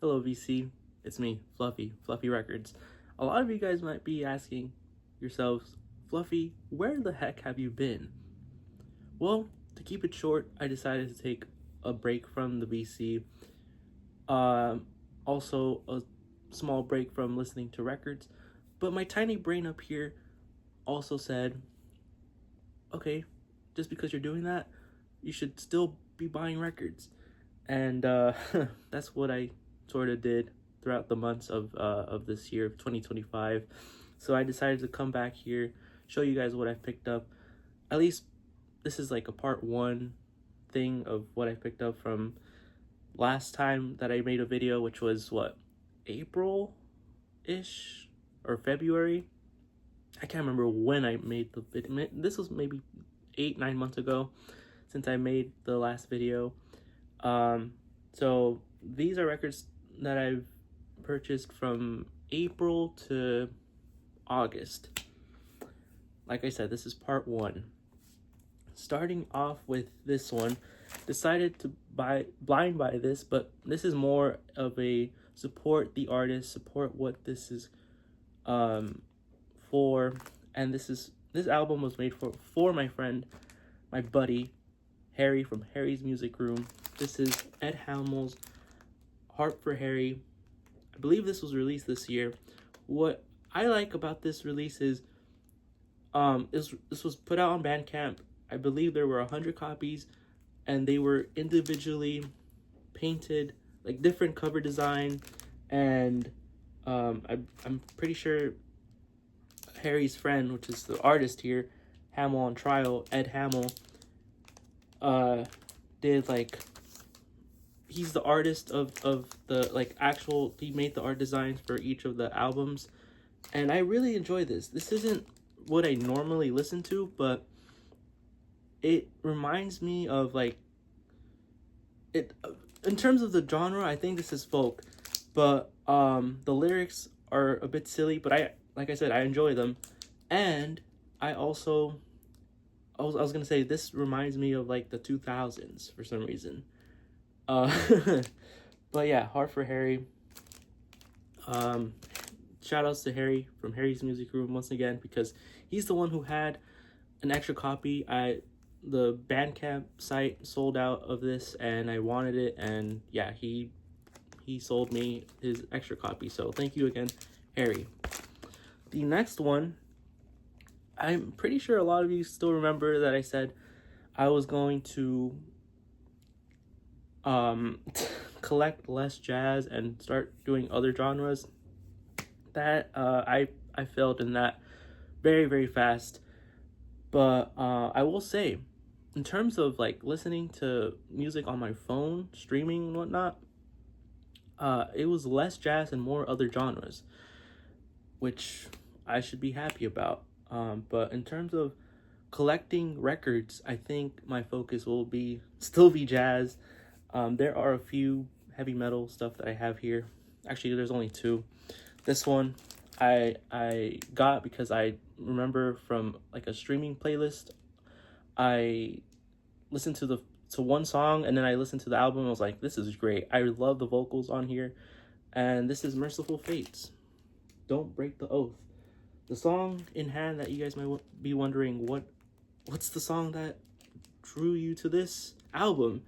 Hello VC, it's me, Fluffy Records. A lot of you guys might be asking yourselves, Fluffy, where the heck have you been? Well, to keep it short, I decided to take a break from the VC. Also a small break from listening to records. But my tiny brain up here also said, okay, just because you're doing that, you should still be buying records. And that's what I sort of did throughout the months of this year of 2025. So I decided to come back here, show you guys what I picked up. At least this is like a part one thing of what I picked up from last time that I made a video, which was what, April-ish or February? I can't remember when I made the video. This was maybe 8-9 months ago since I made the last video. So these are records that I've purchased from April to August. Like I said, this is part one. Starting off with this one, decided to blind buy this, but this is more of a support the artist, support what this is for. And this album was made for my friend, my buddy Harry from Harry's Music Room. This is Ed Hamel's Harp for Harry. I believe this was released this year. What I like about this release is this was put out on Bandcamp. I believe there were 100 copies, and they were individually painted, like different cover design, and I'm pretty sure Harry's friend, which is the artist here, Hamel on Trial, Ed Hamel, did like, he's the artist of the like actual, he made the art designs for each of the albums, and I really enjoy this. This isn't what I normally listen to, but it reminds me of like it in terms of the genre. I think this is folk, but the lyrics are a bit silly, but like I said, I enjoy them. And I also I was gonna say, this reminds me of like the 2000s for some reason. But yeah, Heart for Harry. Shout outs to Harry from Harry's Music Room once again, because he's the one who had an extra copy. The Bandcamp site sold out of this, and I wanted it, and yeah, he sold me his extra copy. So thank you again, Harry. The next one, I'm pretty sure a lot of you still remember that I said I was going to collect less jazz and start doing other genres. That I failed in that very fast. But I will say, in terms of like listening to music on my phone, streaming and whatnot, it was less jazz and more other genres, which I should be happy about. But in terms of collecting records, I think my focus will still be jazz. There are a few heavy metal stuff that I have here. Actually, there's only two. This one I got because I remember from like a streaming playlist. I listened to one song, and then I listened to the album. I was like, this is great. I love the vocals on here. And this is Merciful Fates, Don't Break the Oath. The song in hand that you guys might be wondering, what's the song that drew you to this album,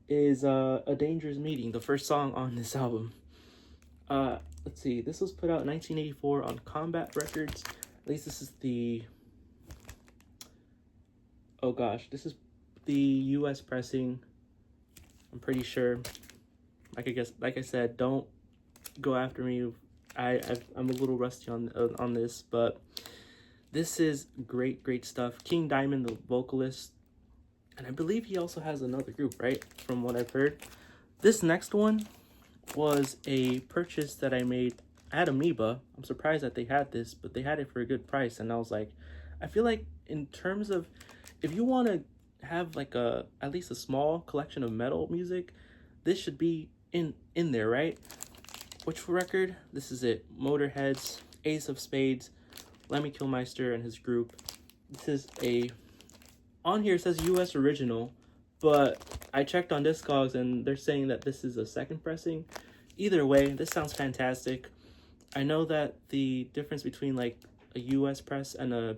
is A Dangerous Meeting, the first song on this album. Let's see, this was put out in 1984 on Combat Records. At least this is this is the US pressing, I'm pretty sure. Like I said, don't go after me. I'm a little rusty on this, but this is great stuff. King Diamond, the vocalist, and I believe he also has another group, right? From what I've heard. This next one was a purchase that I made at Amoeba. I'm surprised that they had this, but they had it for a good price, and I was like, I feel like in terms of, if you want to have like at least a small collection of metal music, this should be in there, right? Which record? This is it. Motorhead's Ace of Spades, Lemmy Kilmister and his group. This is on here it says US original, but I checked on Discogs and they're saying that this is a second pressing. either way, this sounds fantastic. I know that the difference between like a US press and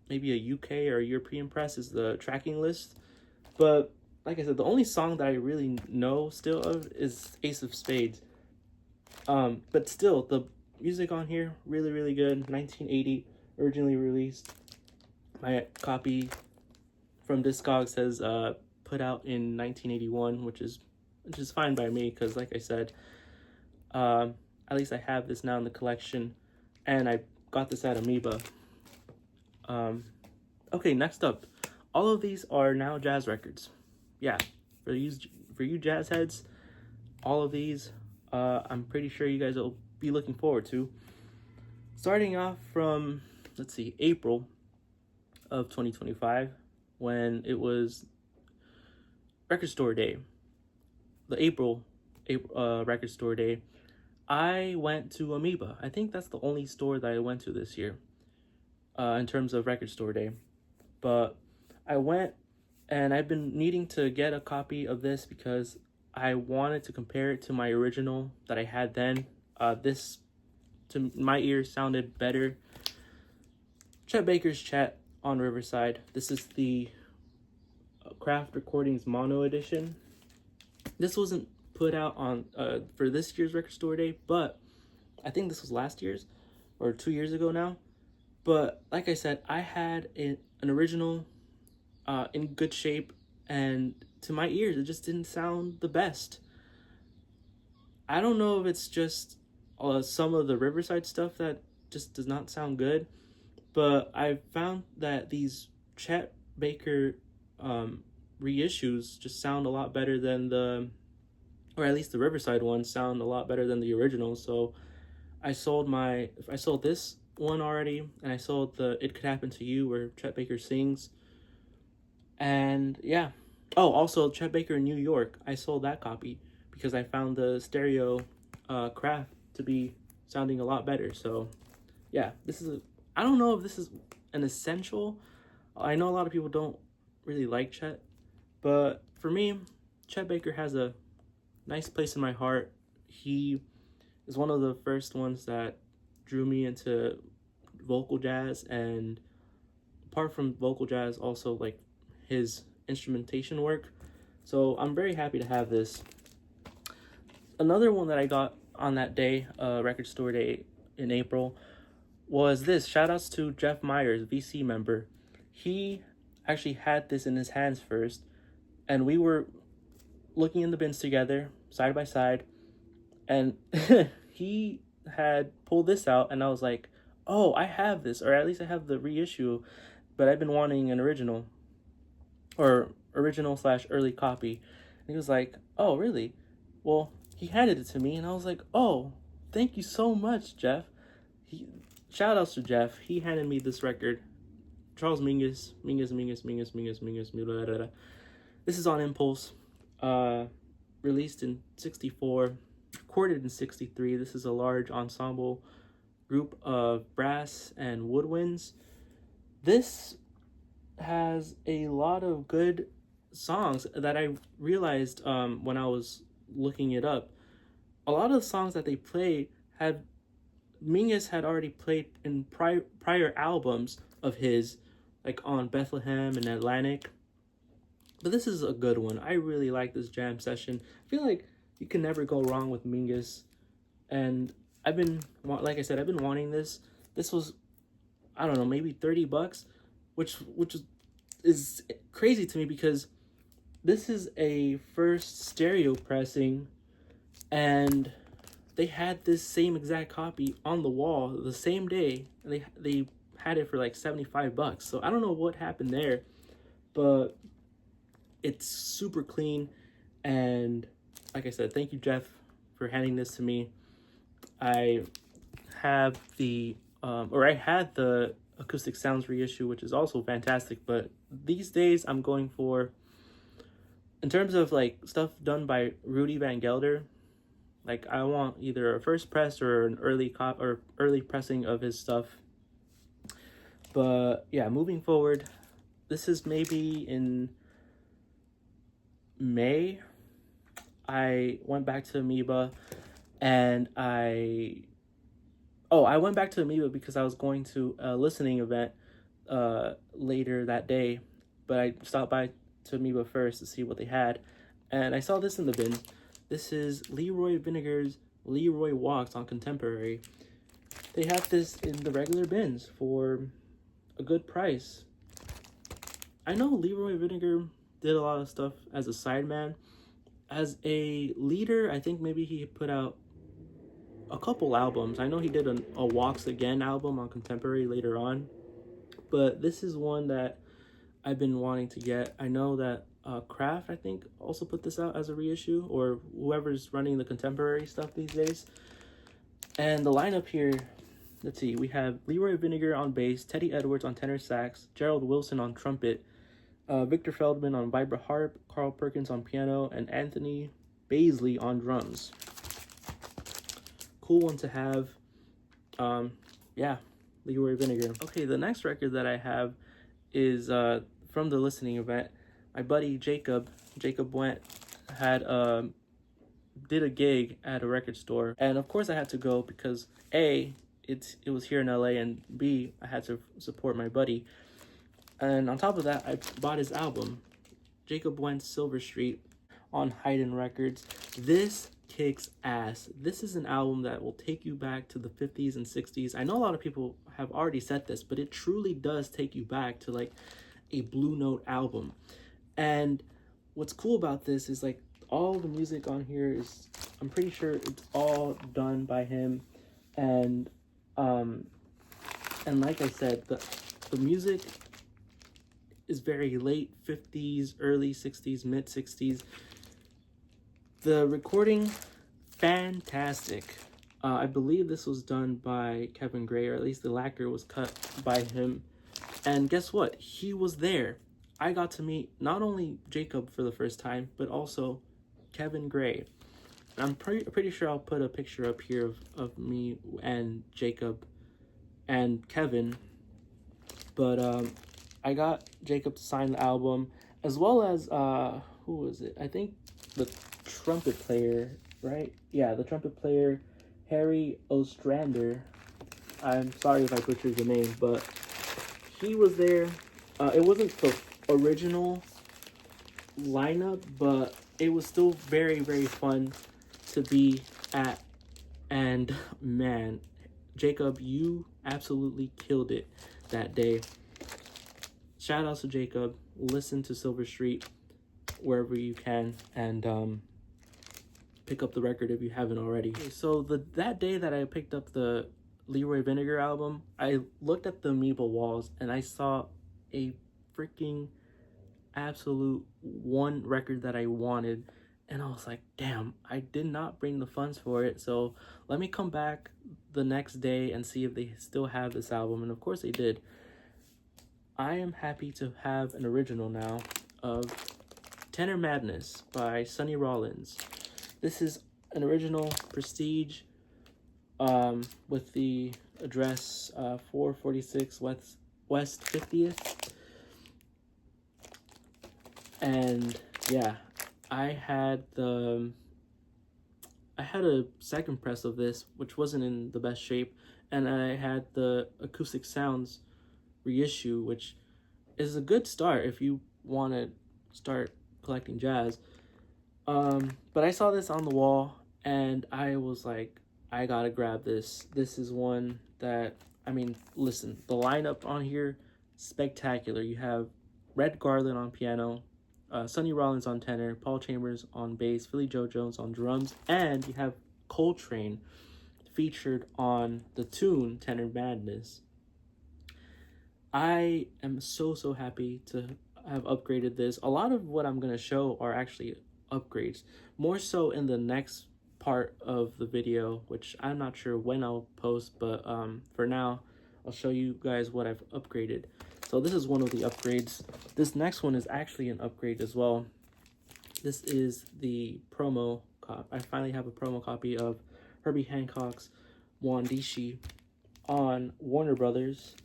maybe a UK or a European press is the tracking list. But like I said, the only song that I really know still of is Ace of Spades. But still, the music on here, really, really good. 1980, originally released. My copy from Discogs says put out in 1981, which is fine by me, because like I said, at least I have this now in the collection, and I got this at Amoeba. Okay, next up, all of these are now jazz records. Yeah, for you jazz heads, all of these, I'm pretty sure you guys will be looking forward to. Starting off from, let's see, April of 2025, when it was Record Store Day, the April Record Store Day, I went to Amoeba. I think that's the only store that I went to this year, in terms of Record Store Day. But I went, and I've been needing to get a copy of this because I wanted to compare it to my original that I had then. This, to my ears, sounded better. Chet Baker's Chet on Riverside. This is the Craft Recordings Mono Edition. This wasn't put out on for this year's Record Store Day, but I think this was last year's or 2 years ago now. But like I said, I had an original in good shape, and to my ears, it just didn't sound the best. I don't know if it's just some of the Riverside stuff that just does not sound good, but I found that these Chet Baker reissues just sound a lot better than or at least the Riverside ones sound a lot better than the original. So I sold this one already, and I sold the It Could Happen to You where Chet Baker sings. And yeah. Oh, also Chet Baker in New York. I sold that copy because I found the stereo Craft to be sounding a lot better. So yeah, I don't know if this is an essential. I know a lot of people don't really like Chet, but for me, Chet Baker has a nice place in my heart. He is one of the first ones that drew me into vocal jazz, and apart from vocal jazz, also like his instrumentation work. So I'm very happy to have this. Another one that I got on that day, Record Store Day in April, was this. Shoutouts to Jeff Myers, VC member. He actually had this in his hands first, and we were looking in the bins together, side by side, and he had pulled this out, and I was like, oh, I have this, or at least I have the reissue, but I've been wanting an original, or original/early copy. And he was like, oh, really? Well, he handed it to me, and I was like, oh, thank you so much, Jeff. Shout outs to Jeff. He handed me this record. Charles Mingus. Blah, blah, blah. This is on Impulse. Released in 64, recorded in 63. This is a large ensemble group of brass and woodwinds. This has a lot of good songs that I realized when I was looking it up. A lot of the songs that they played Mingus had already played in prior albums of his, like on Bethlehem and Atlantic. But this is a good one. I really like this jam session. I feel like you can never go wrong with Mingus. And like I said, I've been wanting this. This was, I don't know, maybe $30, which is crazy to me because this is a first stereo pressing, and they had this same exact copy on the wall the same day. They had it for like $75. So I don't know what happened there, but it's super clean. And like I said, thank you, Jeff, for handing this to me. I have I had the Acoustic Sounds reissue, which is also fantastic. But these days I'm going for, in terms of like stuff done by Rudy Van Gelder, like I want either a first press or an early pressing of his stuff. But yeah, moving forward, this is maybe in May. I went back to Amoeba, and I went back to Amoeba because I was going to a listening event later that day, but I stopped by to Amoeba first to see what they had, and I saw this in the bin. This is Leroy Vinegar's Leroy Walks on Contemporary. They have this in the regular bins for a good price. I know Leroy Vinegar did a lot of stuff as a sideman. As a leader, I think maybe he put out a couple albums. I know he did a Walks Again album on Contemporary later on, but this is one that I've been wanting to get. I know that Kraft, I think, also put this out as a reissue, or whoever's running the Contemporary stuff these days. And the lineup here, let's see, we have Leroy Vinegar on bass, Teddy Edwards on tenor sax, Gerald Wilson on trumpet, Victor Feldman on vibra harp, Carl Perkins on piano, and Anthony Baisley on drums. Cool one to have. Yeah, Leroy Vinegar. Okay, the next record that I have is from the listening event. My buddy Jacob went, did a gig at a record store, and of course I had to go because A, it was here in LA, and B, I had to support my buddy. And on top of that, I bought his album, Jacob Wentz Silver Street, on Haydn Records. This kicks ass. This is an album that will take you back to the 50s and 60s. I know a lot of people have already said this, but it truly does take you back to like a Blue Note album. And what's cool about this is like all the music on here is, I'm pretty sure it's all done by him. And like I said, the music is very late 50s, early 60s, mid 60s. The recording, fantastic. I believe this was done by Kevin Gray, or at least the lacquer was cut by him. And guess what? He was there. I got to meet not only Jacob for the first time, but also Kevin Gray. I'm pretty sure I'll put a picture up here of me and Jacob and Kevin. But I got Jacob to sign the album, as well as, who was it? I think the trumpet player, right? Yeah, the trumpet player, Harry Ostrander. I'm sorry if I butchered the name, but he was there. It wasn't the original lineup, but it was still very, very fun to be at. And man, Jacob, you absolutely killed it that day. Shout out to Jacob. Listen to Silver Street wherever you can, and pick up the record if you haven't already. Okay, so that day that I picked up the Leroy Vinegar album, I looked at the Amoeba walls and I saw a freaking absolute one record that I wanted, and I was like, damn, I did not bring the funds for it, so let me come back the next day and see if they still have this album. And of course they did. I am happy to have an original now of Tenor Madness by Sonny Rollins. This is an original Prestige with the address 446 West 50th. And yeah, I had a second press of this, which wasn't in the best shape, and I had the Acoustic Sounds reissue, which is a good start if you want to start collecting jazz. But I saw this on the wall and I was like, I gotta grab this. This is one that, I mean, listen, the lineup on here, spectacular. You have Red Garland on piano, Sonny Rollins on tenor, Paul Chambers on bass, Philly Joe Jones on drums, and you have Coltrane featured on the tune Tenor Madness. I am so happy to have upgraded this. A lot of what I'm going to show are actually upgrades, more so in the next part of the video, which I'm not sure when I'll post, but for now I'll show you guys what I've upgraded. So this is one of the upgrades. This next one is actually an upgrade as well. This is the promo copy. I finally have a promo copy of Herbie Hancock's Wandishi on Warner Brothers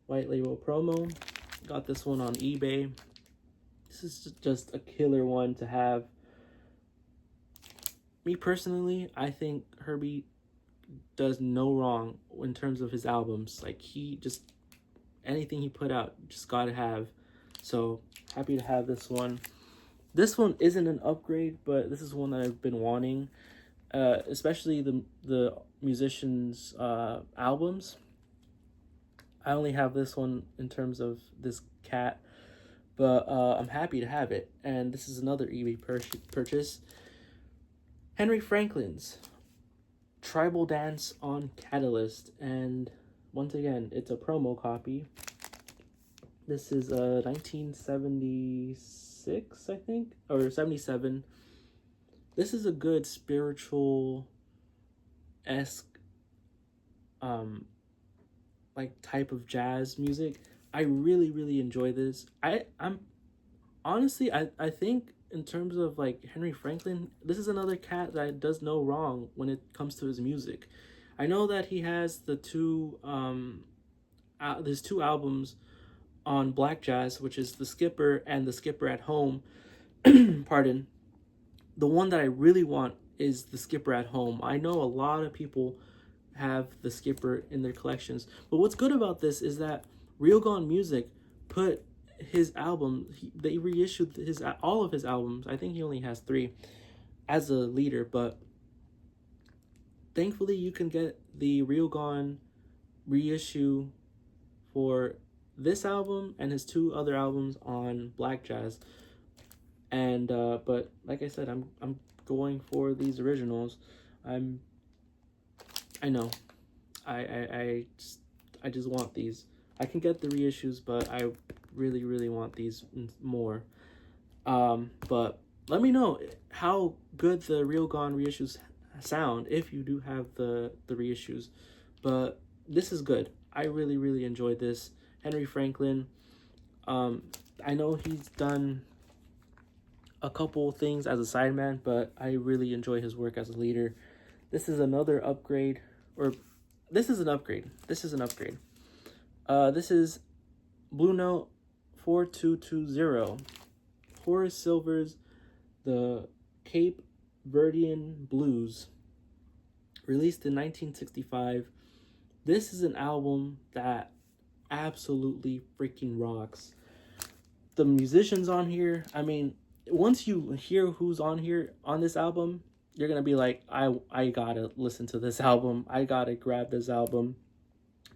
white label promo. Got this one on eBay. This is just a killer one to have. me personally, I think Herbie does no wrong in terms of his albums. Like, he just, anything he put out, just gotta have. So happy to have this one. This one isn't an upgrade, but this is one that I've been wanting, especially the musicians' albums. I only have this one in terms of this cat, but I'm happy to have it. And this is another eBay purchase. Henry Franklin's Tribal Dance on Catalyst, and once again, it's a promo copy. This is 1976, I think, or 77. This is a good spiritual-esque like type of jazz music. I really, really enjoy this. I'm honestly, I think in terms of like Henry Franklin, this is another cat that does no wrong when it comes to his music. I know that he has there's two albums on Black Jazz, which is The Skipper and The Skipper at Home. Pardon. The one that I really want is The Skipper at Home. I know a lot of people have The Skipper in their collections, but what's good about this is that Real Gone Music put his album, they reissued all of his albums. I think he only has 3 as a leader, but thankfully you can get the Real Gone reissue for this album and his 2 other albums on Black Jazz. And but like I said, I'm going for these originals. I know, I just want these. I can get the reissues, but I really, really want these more. But let me know how good the Real Gone reissues sound if you do have the reissues. But this is good. I really, really enjoyed this. Henry Franklin. I know he's done a couple things as a sideman, but I really enjoy his work as a leader. This is another upgrade, or this is an upgrade. This is an upgrade. This is Blue Note 4220. Horace Silver's The Cape Verdean Blues, released in 1965. This is an album that absolutely freaking rocks. The musicians on here, I mean, once you hear who's on here on this album, you're gonna be like, I gotta listen to this album. I gotta grab this album.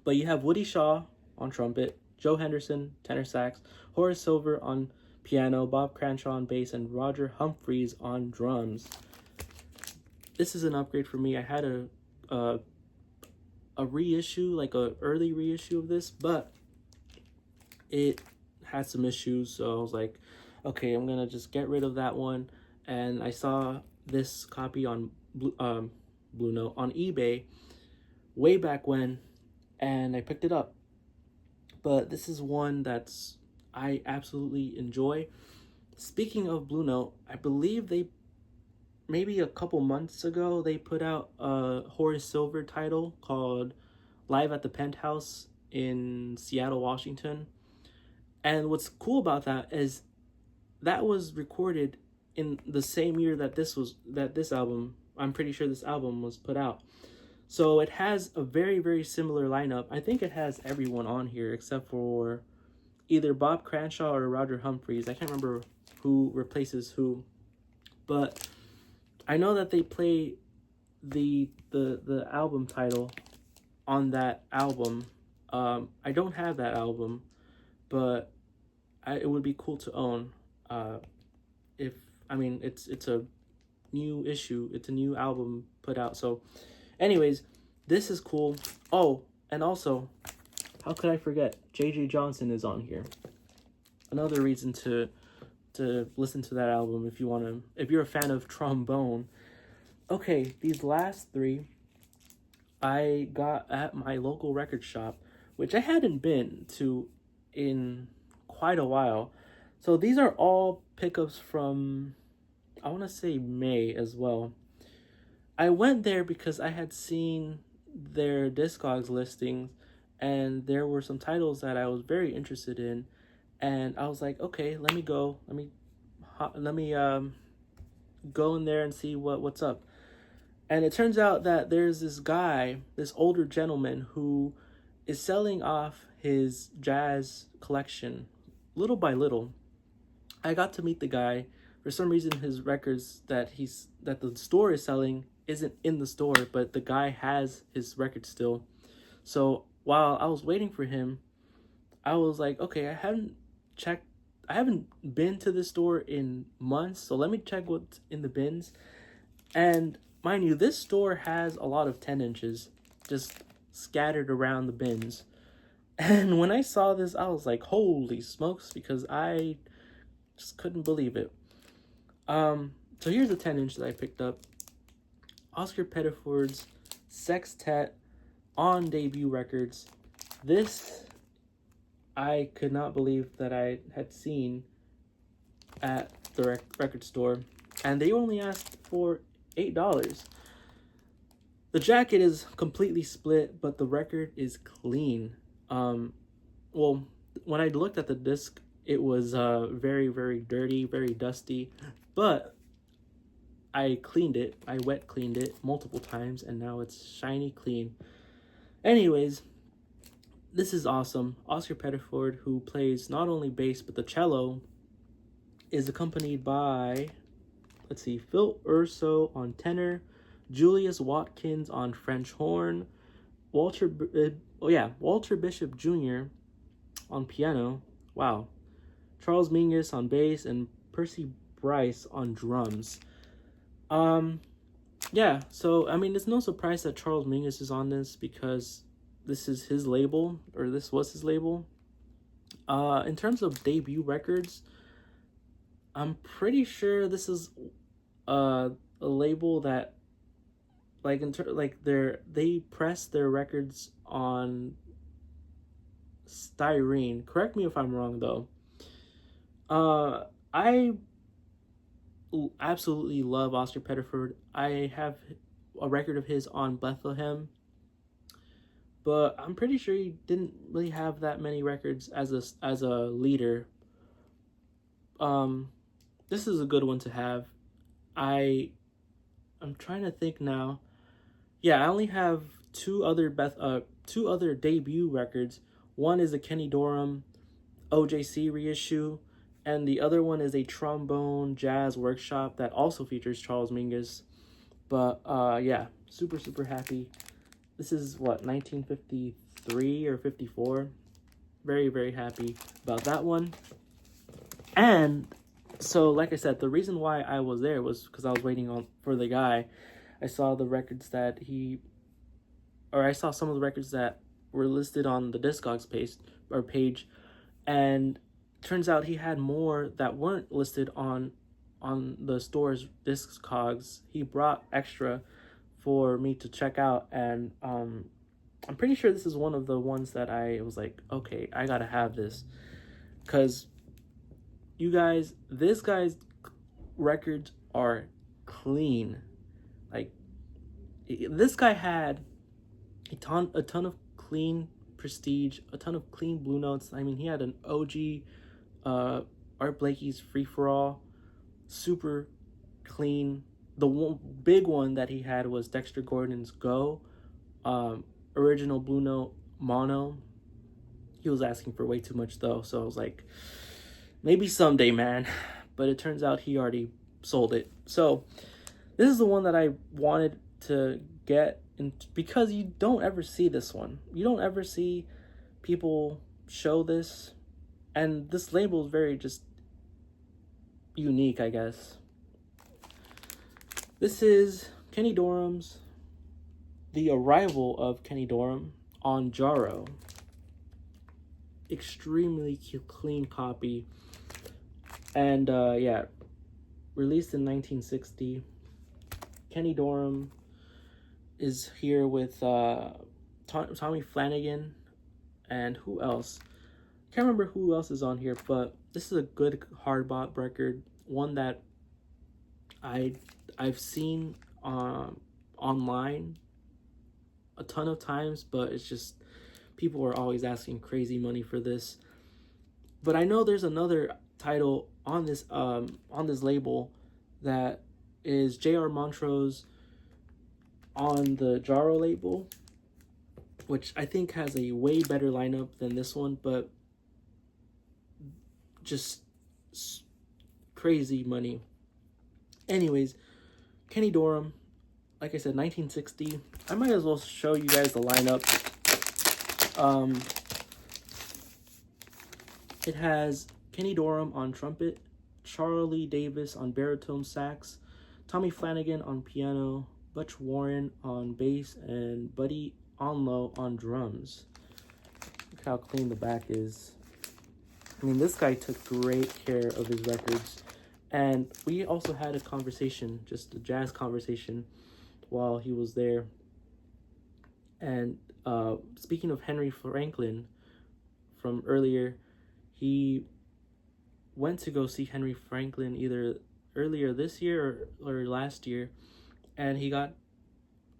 But you have Woody Shaw on trumpet, Joe Henderson tenor sax, Horace Silver on piano, Bob Cranshaw on bass, and Roger Humphreys on drums. This is an upgrade for me. I had a reissue, like a early reissue of this, but it had some issues, so I was like, okay, I'm gonna just get rid of that one. And I saw this copy on Blue Note on eBay way back when, and I picked it up. But this is one that's I absolutely enjoy. Speaking of Blue Note, I believe they maybe a couple months ago they put out a Horace Silver title called Live at the Penthouse in Seattle, Washington. And what's cool about that is that was recorded in the same year that this album, I'm pretty sure this album was put out. So it has a very, very similar lineup. I think it has everyone on here except for either Bob Cranshaw or Roger Humphreys. I can't remember who replaces who, but I know that they play the album title on that album. I don't have that album, but it would be cool to own. It's a new issue. It's a new album put out. So, anyways, this is cool. Oh, and also, how could I forget? J.J. Johnson is on here. Another reason to listen to that album if you're a fan of trombone. Okay, these last 3 I got at my local record shop, which I hadn't been to in quite a while. So these are all pickups from, I want to say May as well. I went there because I had seen their Discogs listings, and there were some titles that I was very interested in, and I was like, okay, let me go in there and see what's up. And it turns out that there's this guy, this older gentleman, who is selling off his jazz collection little by little. I got to meet the guy. For some reason, his records that the store is selling isn't in the store, but the guy has his records still. So while I was waiting for him, I was like, okay, I haven't been to this store in months, so let me check what's in the bins. And mind you, this store has a lot of 10 inches just scattered around the bins. And when I saw this, I was like, holy smokes, because I just couldn't believe it. So here's the 10-inch that I picked up. Oscar Pettiford's Sextet on Debut Records. This, I could not believe that I had seen at the record store. And they only asked for $8. The jacket is completely split, but the record is clean. Well, when I looked at the disc, it was very, very dirty, very dusty, but I cleaned it. I wet cleaned it multiple times, and now it's shiny clean. Anyways, this is awesome. Oscar Pettiford, who plays not only bass but the cello, is accompanied by, let's see, Phil Urso on tenor, Julius Watkins on French horn, Walter Bishop Jr. on piano. Wow. Charles Mingus on bass, and Percy Bryce on drums. Yeah, so I mean, it's no surprise that Charles Mingus is on this, because this is his label, or this was his label. In terms of debut records, I'm pretty sure this is a label that they press their records on styrene. Correct me if I'm wrong though. I absolutely love Oscar Pettiford. I have a record of his on Bethlehem, but I'm pretty sure he didn't really have that many records as a leader. This is a good one to have. I'm trying to think now. Yeah, I only have two other debut records. One is a Kenny Dorham OJC reissue, and the other one is a trombone jazz workshop that also features Charles Mingus. But yeah, super happy. This is what, 1953 or 54. Very, very happy about that one. And so, like I said, the reason why I was there was because I was waiting for the guy. I saw the records that I saw some of the records that were listed on the Discogs page, and turns out he had more that weren't listed on the store's Discogs. He brought extra for me to check out, and I'm pretty sure this is one of the ones that I was like, okay, I gotta have this, because you guys, this guy's records are clean. Like, this guy had a ton of clean Prestige, a ton of clean Blue Notes. I mean, he had an OG Art Blakey's Free For All, super clean. The big one that he had was Dexter Gordon's Go, original Blue Note mono. He was asking for way too much though, so I was like, maybe someday, man. But it turns out he already sold it. So this is the one that I wanted to get, because you don't ever see this one. You don't ever see people show this. And this label is very just unique, I guess. This is Kenny Dorham's The Arrival of Kenny Dorham on Jaro. Extremely clean copy. And yeah, released in 1960. Kenny Dorham is here with Tommy Flanagan, and who else? Can't remember who else is on here, but this is a good hard bop record, one that I've seen online a ton of times, but it's just people are always asking crazy money for this. But I know there's another title on this label that is J.R. Montrose on the Jaro label, which I think has a way better lineup than this one, but just crazy money. Anyways, Kenny Dorham, like I said, 1960. I might as well show you guys the lineup. It has Kenny Dorham on trumpet, Charlie Davis on baritone sax, Tommy Flanagan on piano, Butch Warren on bass, and Buddy Onlow on drums. Look how clean the back is. I mean, this guy took great care of his records. And we also had a conversation, just a jazz conversation, while he was there. And speaking of Henry Franklin from earlier, he went to go see Henry Franklin either earlier this year or last year, and he got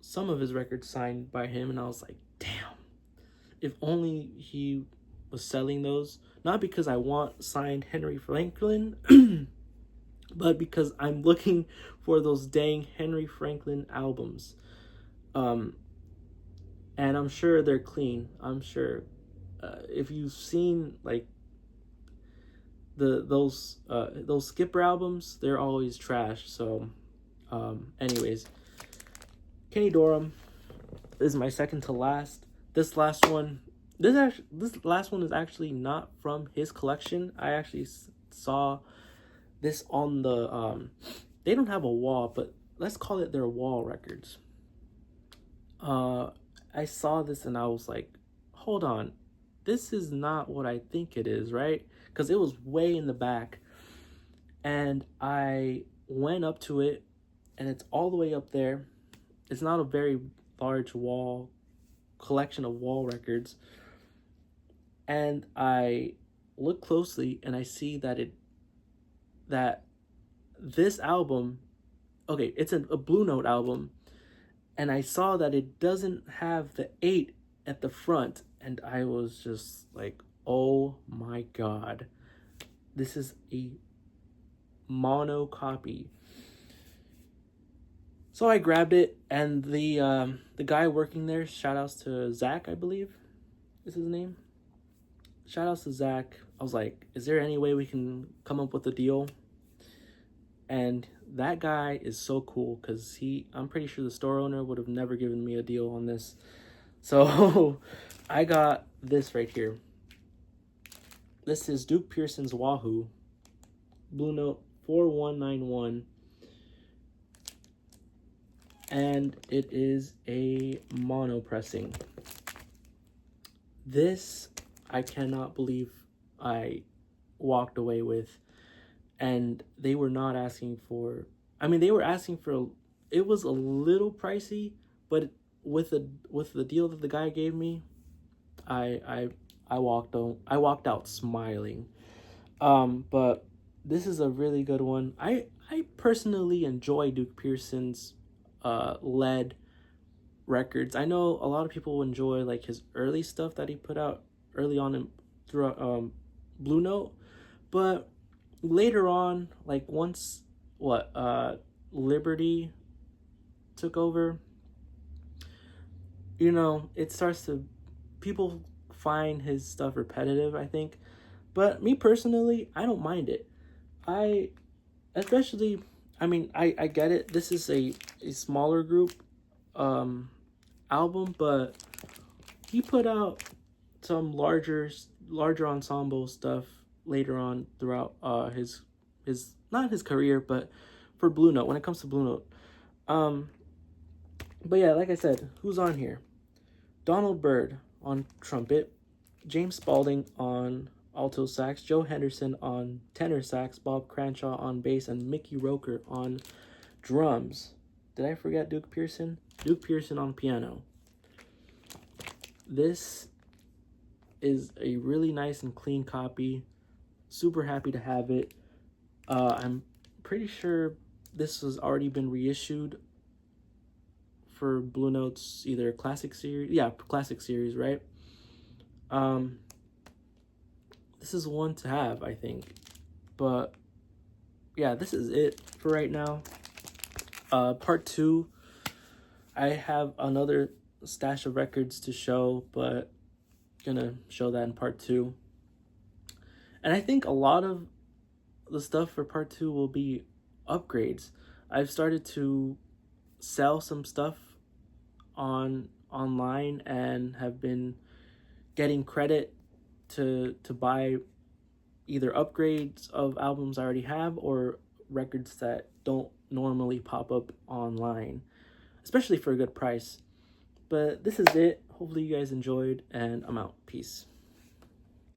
some of his records signed by him, and I was like, damn, if only he was selling those. Not because I want signed Henry Franklin, but because I'm looking for those dang Henry Franklin albums. And I'm sure they're clean. I'm sure if you've seen like those Skipper albums, they're always trash. So anyways, Kenny Dorham is my second to last. This last one is actually not from his collection. I actually saw this on the they don't have a wall, but let's call it their wall records. I saw this and I was like, hold on, this is not what I think it is, right? Because it was way in the back, and I went up to it, and it's all the way up there. It's not a very large collection of wall records, and I look closely and I see that this album, okay, it's a Blue Note album, and I saw that it doesn't have the 8 at the front, and I was just like, oh my god, this is a mono copy. So I grabbed it, and the guy working there, shout outs to Zach, I believe is his name. Shout outs to Zach. I was like, is there any way we can come up with a deal? And that guy is so cool, because I'm pretty sure the store owner would have never given me a deal on this. So I got this right here. This is Duke Pearson's Wahoo, Blue Note 4191. And it is a mono pressing. This, I cannot believe I walked away with. And they were not asking for, they were asking for, it was a little pricey, but with the deal that the guy gave me, I walked out smiling. But this is a really good one. I personally enjoy Duke Pearson's lead records. I know a lot of people enjoy like his early stuff that he put out early on throughout Blue Note, but later on, like once Liberty took over, it starts to, people find his stuff repetitive, I think. But me personally, I don't mind it. I get it. This is a smaller group album, but he put out some larger ensemble stuff later on throughout his not his career, but for Blue Note, when it comes to Blue Note. But yeah, like I said, who's on here? Donald Byrd on trumpet, James Spaulding on alto sax, Joe Henderson on tenor sax, Bob Cranshaw on bass, and Mickey Roker on drums. Did I forget Duke Pearson? Duke Pearson on piano. This is a really nice and clean copy. Super happy to have it. I'm pretty sure this has already been reissued for Blue Note's either classic series. Yeah, classic series, right? This is one to have, I think. But yeah, this is it for right now. Part 2, I have another stash of records to show, but gonna show that in part 2. And I think a lot of the stuff for part 2 will be upgrades. I've started to sell some stuff online and have been getting credit to buy either upgrades of albums I already have or records that don't normally pop up online, especially for a good price. But this is it. Hopefully you guys enjoyed, and I'm out. Peace.